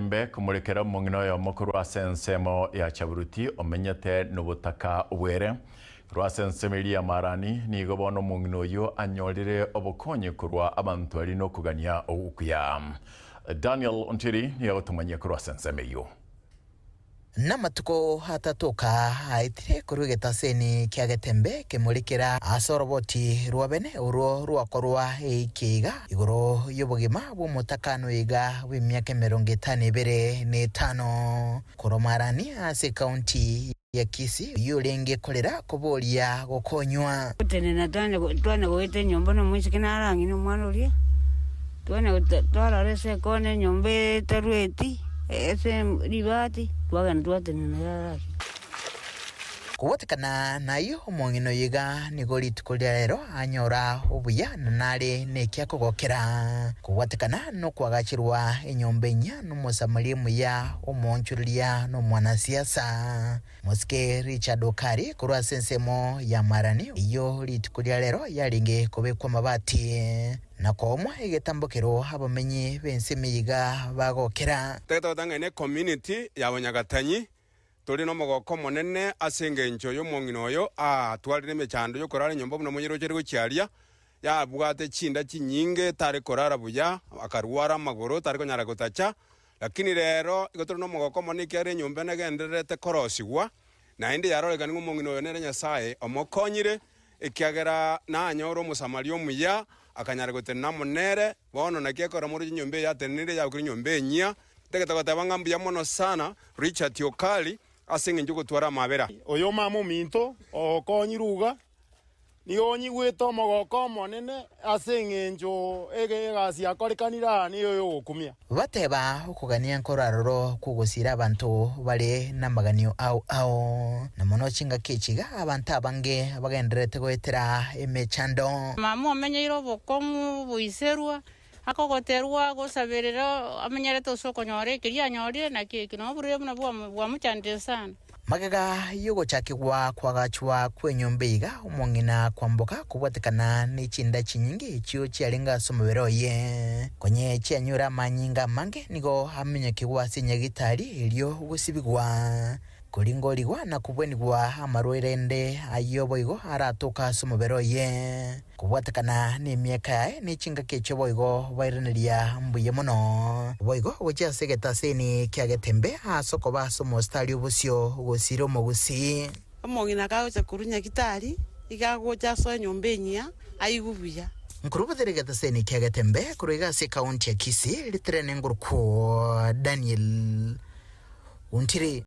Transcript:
Getembe kumurekera mungino ya mukuru wa sensemo ya Chaburuti omenyete n'ubutaka ubwere rwa sensemo ya Marani nigo bono mungino yo anyorire obukonye kurwa abantu ari no kugania okuya. Daniel Ontiri niyo gutumanye kurwa sensemo yo. Namatuko hatatoka aitire kurugeta seni kia Getembe kemulikira asoroboti ruabene uro ruakorwa eikiga igoro yobugima bumutakano iga w'imyaka 55 kuromarani ase county ya Kisii yulenge kolera kubolia gukonywa tenena twana goite nyombo no mwishikina arangi no mwana uria twana twararese kone nyombe tarweti ese ribati twatenena kuwatikana nayo mongino yiga nigoli tukolero anyora obuya nanare nekia kugokera kuwatikana no kwagachirwa enyombenya no musamali muya omonchuria no mwanasiasa Moske Richard Okari kurwa sensemo ya Marani iyo litukolero yalinge kubekwa mabati na komwa egetambokero abamenyi bensemiyiga bagokera tetotangene community yabanyagatanyi tuli no mogoko monene asenge ncho yo mongino oyo atwarire mechando yo korara nyombo no munyiro cheri gochiaria ya bwate chinda chinyinge tare korara buya akarwara magoro tare konyara gotacha lakini rero igotoro no mogoko monike ari nyombe nagenderete korosigwa na indi yarorega ngo mongino oyo nere nyasaye omokonyire ikiagera na anyoro musamali omuya akanyara gotena monere bono nakekora muri nyombe ya tenire ya kuri nyombe nya tegetakota ngambuya mono sana Richard Okari asinge njugo twara mabera oyo mamu minto okonyiruga ni onyigwito mogoko monene asinge njo egasi akorikanira ni yo gukumia bateba okugania nkoraroro kugusira abantu bale namaganio au na mono chinga kichiga abantu abange bagenderete goetera emechando mamu amenye irobokomu buiserwa akogoterwa gosaberera amenyerete usokonyore kiria nyore na kiki no bure muna bwa muchandire sana magaga yugo chakigwa kwagachwa kwenyombe umongina kwamboka kubwatikana n'ichinda chinyingi chiyo chialenga somobero ye konye chianyura manyinga mange nigo amenyekigwa sinyagitari ilio gusibigwa kulingoligwa na kubwenigwa amarwerende ayoboigo aratoka somobero ye kubwatikana n'emyaka yae n'ichinga kecho boigo baireneria mbuye muno boigo gocha segeta seni kia Getembe asoko baso mostali obusio gosiro mogusi omongina kaocha kurunya gitari igagocha so nyombenya aigubuya nkurubutherigeta seni kia Getembe kuruiga se county ya Kisii litrene nguruko Daniel Ontiri.